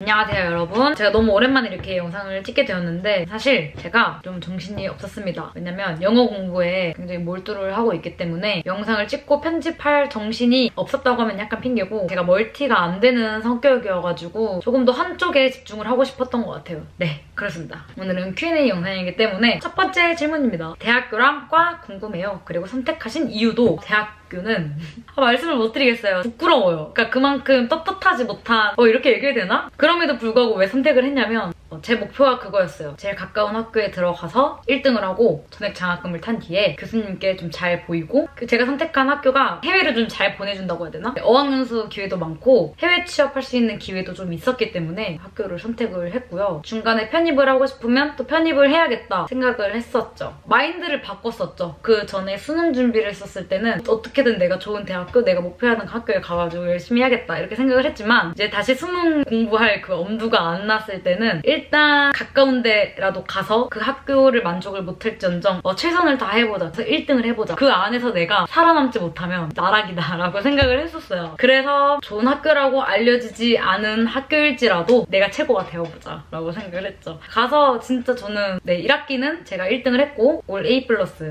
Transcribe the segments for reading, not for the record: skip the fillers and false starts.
안녕하세요 여러분. 제가 너무 오랜만에 이렇게 영상을 찍게 되었는데 사실 제가 좀 정신이 없었습니다. 왜냐면 영어 공부에 굉장히 몰두를 하고 있기 때문에 영상을 찍고 편집할 정신이 없었다고 하면 약간 핑계고, 제가 멀티가 안 되는 성격이어가지고 조금 더 한쪽에 집중을 하고 싶었던 것 같아요. 네, 그렇습니다. 오늘은 Q&A 영상이기 때문에 첫 번째 질문입니다. 대학교랑 과 궁금해요. 그리고 선택하신 이유도. 대학교는 말씀을 못 드리겠어요. 부끄러워요. 그러니까 그만큼 떳떳하지 못한 이렇게 얘기해야 되나? 그럼에도 불구하고 왜 선택을 했냐면 제 목표가 그거였어요. 제일 가까운 학교에 들어가서 1등을 하고 전액 장학금을 탄 뒤에 교수님께 좀 잘 보이고, 제가 선택한 학교가 해외를 좀 잘 보내준다고 해야 되나? 어학연수 기회도 많고 해외 취업할 수 있는 기회도 좀 있었기 때문에 학교를 선택을 했고요. 중간에 편입을 하고 싶으면 또 편입을 해야겠다 생각을 했었죠. 마인드를 바꿨었죠. 그 전에 수능 준비를 했었을 때는 어떻게든 내가 좋은 대학교, 내가 목표하는 학교에 가가지고 열심히 해야겠다 이렇게 생각을 했지만, 이제 다시 수능 공부할 그 엄두가 안 났을 때는 일단 가까운 데라도 가서 그 학교를 만족을 못할지언정 최선을 다해보자. 그래서 1등을 해보자. 그 안에서 내가 살아남지 못하면 나락이다 라고 생각을 했었어요. 그래서 좋은 학교라고 알려지지 않은 학교일지라도 내가 최고가 되어보자 라고 생각을 했죠. 가서 진짜 저는 1학기는 제가 1등을 했고 올 A+,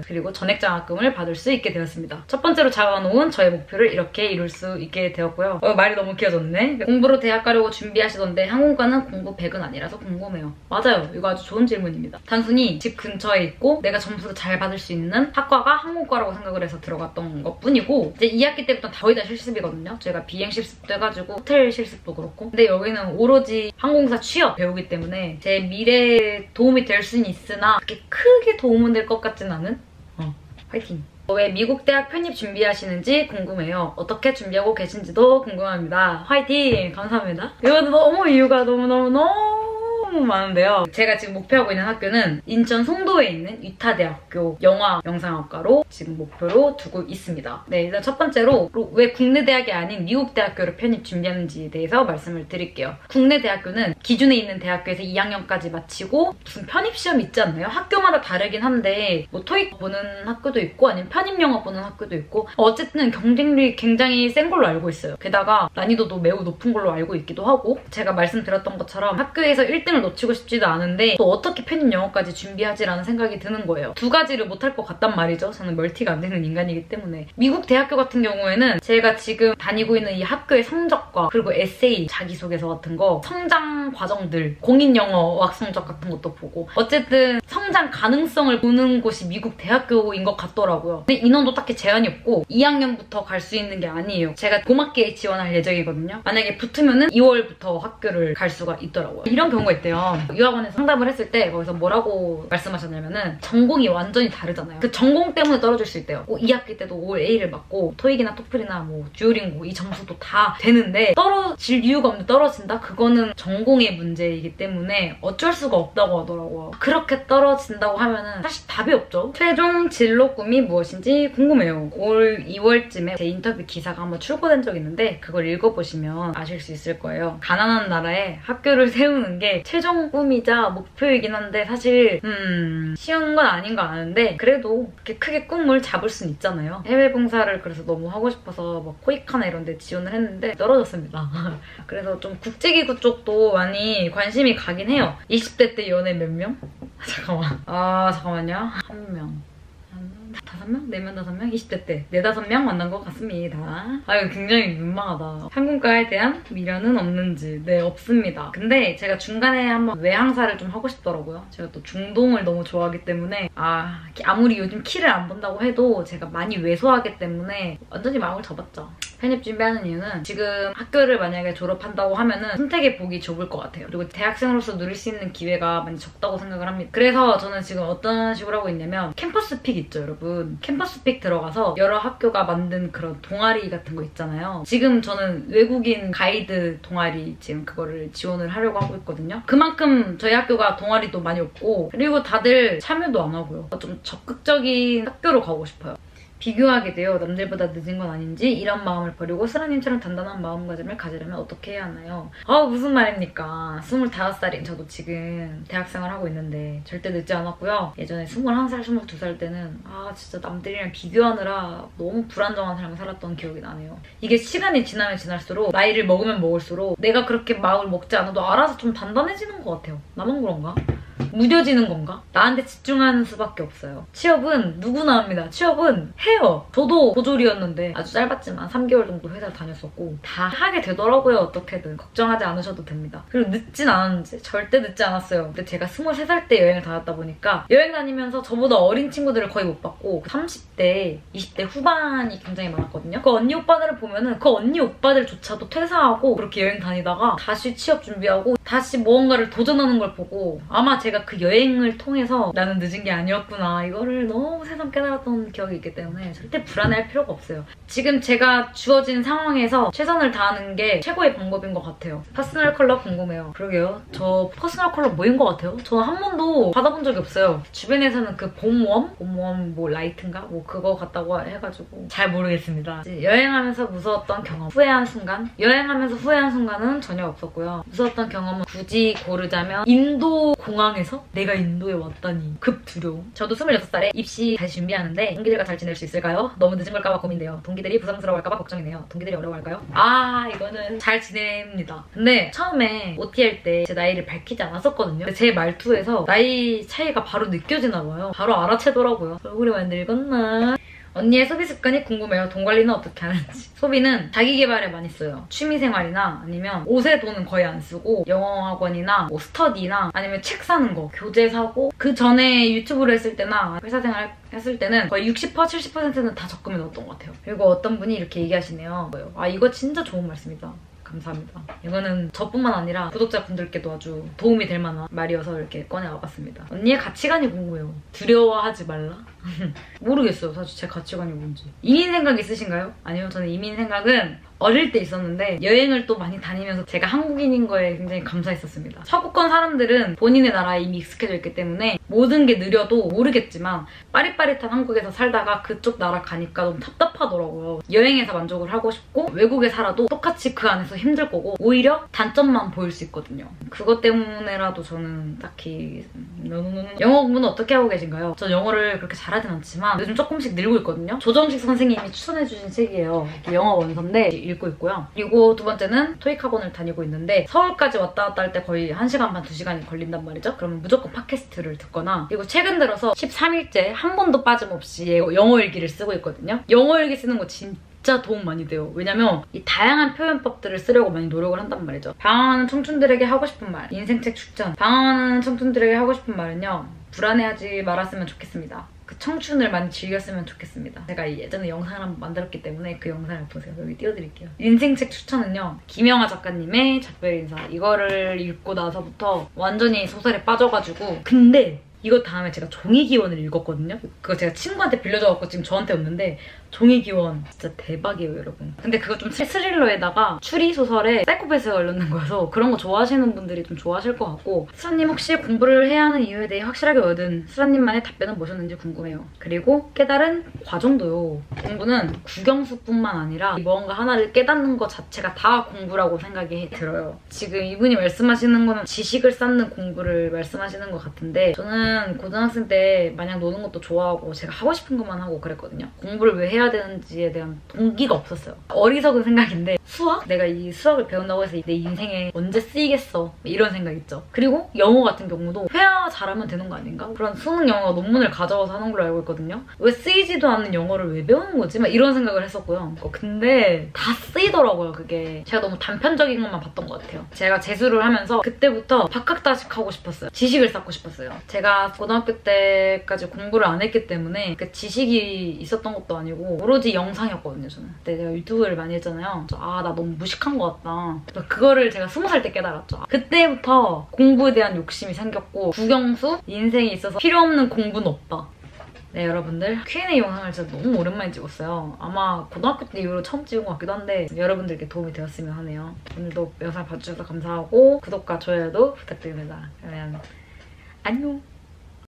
그리고 전액장학금을 받을 수 있게 되었습니다. 첫 번째로 잡아놓은 저의 목표를 이렇게 이룰 수 있게 되었고요. 말이 너무 길어졌네. 공부로 대학 가려고 준비하시던데 항공과는 공부 100은 아니라서 궁금해요. 맞아요. 이거 아주 좋은 질문입니다. 단순히 집 근처에 있고 내가 점수를 잘 받을 수 있는 학과가 항공과라고 생각을 해서 들어갔던 것 뿐이고, 이제 2학기 때부터 거의 다 실습이거든요. 저희가 비행 실습도 해가지고 호텔 실습도 그렇고. 근데 여기는 오로지 항공사 취업 배우기 때문에 제 미래에 도움이 될 수는 있으나 그렇게 크게 도움은 될 것 같진 않은? 화이팅! 왜 미국 대학 편입 준비하시는지 궁금해요. 어떻게 준비하고 계신지도 궁금합니다. 화이팅! 감사합니다. 이것도 너무 이유가 너무너무 많은데요. 제가 지금 목표하고 있는 학교는 인천 송도에 있는 유타대학교 영화 영상학과로 지금 목표로 두고 있습니다. 네, 일단 첫 번째로 왜 국내 대학이 아닌 미국 대학교를 편입 준비하는지에 대해서 말씀을 드릴게요. 국내 대학교는 기준에 있는 대학교에서 2학년까지 마치고 무슨 편입 시험 있지 않나요? 학교마다 다르긴 한데 뭐 토익 보는 학교도 있고 아니면 편입 영어 보는 학교도 있고, 어쨌든 경쟁률이 굉장히 센 걸로 알고 있어요. 게다가 난이도도 매우 높은 걸로 알고 있기도 하고, 제가 말씀드렸던 것처럼 학교에서 1등을 놓치고 싶지도 않은데 또 어떻게 편입 영어까지 준비하지라는 생각이 드는 거예요. 두 가지를 못할 것 같단 말이죠. 저는 멀티가 안 되는 인간이기 때문에. 미국 대학교 같은 경우에는 제가 지금 다니고 있는 이 학교의 성적과 그리고 에세이, 자기소개서 같은 거, 성장 과정들, 공인영어 어학 성적 같은 것도 보고, 어쨌든 성장 가능성을 보는 곳이 미국 대학교인 것 같더라고요. 근데 인원도 딱히 제한이 없고 2학년부터 갈 수 있는 게 아니에요. 제가 고맙게 지원할 예정이거든요. 만약에 붙으면은 2월부터 학교를 갈 수가 있더라고요. 이런 경우가 있대요. 유학원에서 상담을 했을 때 거기서 뭐라고 말씀하셨냐면은 전공이 완전히 다르잖아요. 그 전공 때문에 떨어질 수 있대요. 2학기 때도 올 A를 맞고 토익이나 토플이나 뭐 듀오링고 이 점수도 다 되는데 떨어질 이유가 없는데 떨어진다? 그거는 전공의 문제이기 때문에 어쩔 수가 없다고 하더라고요. 그렇게 떨어진다고 하면은 사실 답이 없죠. 최종 진로 꿈이 무엇인지 궁금해요. 올 2월쯤에 제 인터뷰 기사가 한번 출고된 적이 있는데 그걸 읽어보시면 아실 수 있을 거예요. 가난한 나라에 학교를 세우는 게 최종 꿈이자 목표이긴 한데 사실 쉬운 건 아닌 거 아는데 그래도 그렇게 크게 꿈을 잡을 순 있잖아요. 해외 봉사를 그래서 너무 하고 싶어서 막 코이카나 이런 데 지원을 했는데 떨어졌습니다. 그래서 좀 국제기구 쪽도 많이 관심이 가긴 해요. 20대 때 연애 몇 명? 잠깐만요. 1명. 5명? 4명, 5명? 20대 때 4, 5명 만난 것 같습니다. 이거 굉장히 민망하다. 항공과에 대한 미련은 없는지. 네, 없습니다. 근데 제가 중간에 한번 외항사를 좀 하고 싶더라고요. 제가 또 중동을 너무 좋아하기 때문에 아무리 요즘 키를 안 본다고 해도 제가 많이 왜소하기 때문에 완전히 마음을 접었죠. 편입 준비하는 이유는 지금 학교를 만약에 졸업한다고 하면은 선택의 폭이 좁을 것 같아요. 그리고 대학생으로서 누릴 수 있는 기회가 많이 적다고 생각을 합니다. 그래서 저는 지금 어떤 식으로 하고 있냐면 캠퍼스 픽 있죠, 여러분. 캠퍼스 픽 들어가서 여러 학교가 만든 그런 동아리 같은 거 있잖아요. 지금 저는 외국인 가이드 동아리 지금 그거를 지원을 하려고 하고 있거든요. 그만큼 저희 학교가 동아리도 많이 없고 그리고 다들 참여도 안 하고요. 좀 적극적인 학교로 가고 싶어요. 비교하게 돼요. 남들보다 늦은 건 아닌지 이런 마음을 버리고 슬아님처럼 단단한 마음가짐을 가지려면 어떻게 해야 하나요? 무슨 말입니까? 25살인 저도 지금 대학생활 하고 있는데 절대 늦지 않았고요. 예전에 21살, 22살 때는 진짜 남들이랑 비교하느라 너무 불안정한 삶을 살았던 기억이 나네요. 이게 시간이 지나면 지날수록 나이를 먹으면 먹을수록 내가 그렇게 마음을 먹지 않아도 알아서 좀 단단해지는 것 같아요. 나만 그런가? 무뎌지는 건가? 나한테 집중하는 수밖에 없어요. 취업은 누구나 합니다. 취업은 해요. 저도 보졸이었는데 아주 짧았지만 3개월 정도 회사를 다녔었고 다 하게 되더라고요. 어떻게든. 걱정하지 않으셔도 됩니다. 그리고 늦진 않았는지 절대 늦지 않았어요. 근데 제가 23살 때 여행을 다녔다 보니까 여행 다니면서 저보다 어린 친구들을 거의 못 봤고 30대, 20대 후반이 굉장히 많았거든요. 그 언니 오빠들을 보면은 그 언니 오빠들조차도 퇴사하고 그렇게 여행 다니다가 다시 취업 준비하고 다시 무언가를 도전하는 걸 보고 아마 제가 그 여행을 통해서 나는 늦은 게 아니었구나 이거를 너무 새삼 깨달았던 기억이 있기 때문에 절대 불안해할 필요가 없어요. 지금 제가 주어진 상황에서 최선을 다하는 게 최고의 방법인 것 같아요. 퍼스널 컬러 궁금해요. 그러게요. 저 퍼스널 컬러 뭐인 것 같아요? 저는 한 번도 받아본 적이 없어요. 주변에서는 그 봄웜 뭐 라이트인가? 뭐 그거 같다고 해가지고 잘 모르겠습니다. 여행하면서 무서웠던 경험, 후회한 순간? 여행하면서 후회한 순간은 전혀 없었고요. 무서웠던 경험은 굳이 고르자면 인도 공항에서 내가 인도에 왔다니 급 두려움. 저도 26살에 입시 다시 준비하는데 동기들과 잘 지낼 수 있을까요? 너무 늦은 걸까봐 고민돼요. 동기들이 부담스러워할까봐 걱정이네요. 동기들이 어려워할까요? 이거는 잘 지냅니다. 근데 처음에 OT 할 때 제 나이를 밝히지 않았었거든요. 근데 제 말투에서 나이 차이가 바로 느껴지나 봐요. 바로 알아채더라고요. 얼굴이 많이 늙었나? 언니의 소비 습관이 궁금해요. 돈 관리는 어떻게 하는지. 소비는 자기 개발에 많이 써요. 취미생활이나 아니면 옷에 돈은 거의 안 쓰고 영어 학원이나 뭐 스터디나 아니면 책 사는 거, 교재 사고 그 전에 유튜브를 했을 때나 회사 생활 했을 때는 거의 60%, 70%는 다 적금에 넣었던 것 같아요. 그리고 어떤 분이 이렇게 얘기하시네요. 이거 진짜 좋은 말씀이다. 감사합니다. 이거는 저뿐만 아니라 구독자분들께도 아주 도움이 될 만한 말이어서 이렇게 꺼내와봤습니다. 언니의 가치관이 궁금해요. 두려워하지 말라? 모르겠어요. 사실 제 가치관이 뭔지. 이민 생각 있으신가요? 아니요. 저는 이민 생각은 어릴 때 있었는데 여행을 또 많이 다니면서 제가 한국인인 거에 굉장히 감사했었습니다. 서구권 사람들은 본인의 나라에 이미 익숙해져 있기 때문에 모든 게 느려도 모르겠지만 빠릿빠릿한 한국에서 살다가 그쪽 나라 가니까 너무 답답하더라고요. 여행에서 만족을 하고 싶고 외국에 살아도 똑같이 그 안에서 힘들 거고 오히려 단점만 보일 수 있거든요. 그것 때문에라도 저는 딱히 영어 공부는 어떻게 하고 계신가요? 전 영어를 그렇게 잘하진 않지만 요즘 조금씩 늘고 있거든요. 조정식 선생님이 추천해주신 책이에요. 영어 원서인데 읽고 있고요. 그리고 두 번째는 토익 학원을 다니고 있는데 서울까지 왔다 갔다 할 때 거의 1시간 반, 2시간이 걸린단 말이죠. 그러면 무조건 팟캐스트를 듣거나 그리고 최근 들어서 13일째 한 번도 빠짐없이 영어 일기를 쓰고 있거든요. 영어 일기 쓰는 거 진짜 도움 많이 돼요. 왜냐면 이 다양한 표현법들을 쓰려고 많이 노력을 한단 말이죠. 방황하는 청춘들에게 하고 싶은 말, 인생책 추천. 방황하는 청춘들에게 하고 싶은 말은요. 불안해하지 말았으면 좋겠습니다. 그 청춘을 많이 즐겼으면 좋겠습니다. 제가 예전에 영상을 한번 만들었기 때문에 그 영상을 보세요. 여기 띄워드릴게요. 인생책 추천은요. 김영하 작가님의 작별인사. 이거를 읽고 나서부터 완전히 소설에 빠져가지고 근데 이거 다음에 제가 종이기원을 읽었거든요. 그거 제가 친구한테 빌려줘갖고 지금 저한테 왔는데 종이기원 진짜 대박이에요, 여러분. 근데 그거 좀 스릴러에다가 추리소설에 사이코패스가 걸렸는 거여서 그런 거 좋아하시는 분들이 좀 좋아하실 것 같고 수라님 혹시 공부를 해야 하는 이유에 대해 확실하게 얻은 수라님만의 답변은 무엇이었는지 궁금해요. 그리고 깨달은 과정도요. 공부는 국영수뿐만 아니라 뭔가 하나를 깨닫는 것 자체가 다 공부라고 생각이 들어요. 지금 이분이 말씀하시는 거는 지식을 쌓는 공부를 말씀하시는 것 같은데 저는 고등학생 때 마냥 노는 것도 좋아하고 제가 하고 싶은 것만 하고 그랬거든요. 공부를 왜 해야 되는지에 대한 동기가 없었어요. 어리석은 생각인데 수학? 내가 이 수학을 배운다고 해서 내 인생에 언제 쓰이겠어 이런 생각 있죠. 그리고 영어 같은 경우도 회화 잘하면 되는 거 아닌가? 그런 수능 영어 논문을 가져와서 하는 걸로 알고 있거든요. 왜 쓰이지도 않는 영어를 왜 배우는 거지? 막 이런 생각을 했었고요. 근데 다 쓰이더라고요. 그게 제가 너무 단편적인 것만 봤던 것 같아요. 제가 재수를 하면서 그때부터 박학다식 하고 싶었어요. 지식을 쌓고 싶었어요. 제가 고등학교 때까지 공부를 안 했기 때문에 그 지식이 있었던 것도 아니고 오로지 영상이었거든요. 저는 그때 제가 유튜브를 많이 했잖아요. 나 너무 무식한 것 같다. 그거를 제가 20살 때 깨달았죠. 그때부터 공부에 대한 욕심이 생겼고 국영수? 인생에 있어서 필요 없는 공부는 없다. 네, 여러분들 Q&A 영상을 진짜 너무 오랜만에 찍었어요. 아마 고등학교 때 이후로 처음 찍은 것 같기도 한데 여러분들께 도움이 되었으면 하네요. 오늘도 영상 봐주셔서 감사하고 구독과 좋아요도 부탁드립니다. 그러면 안녕!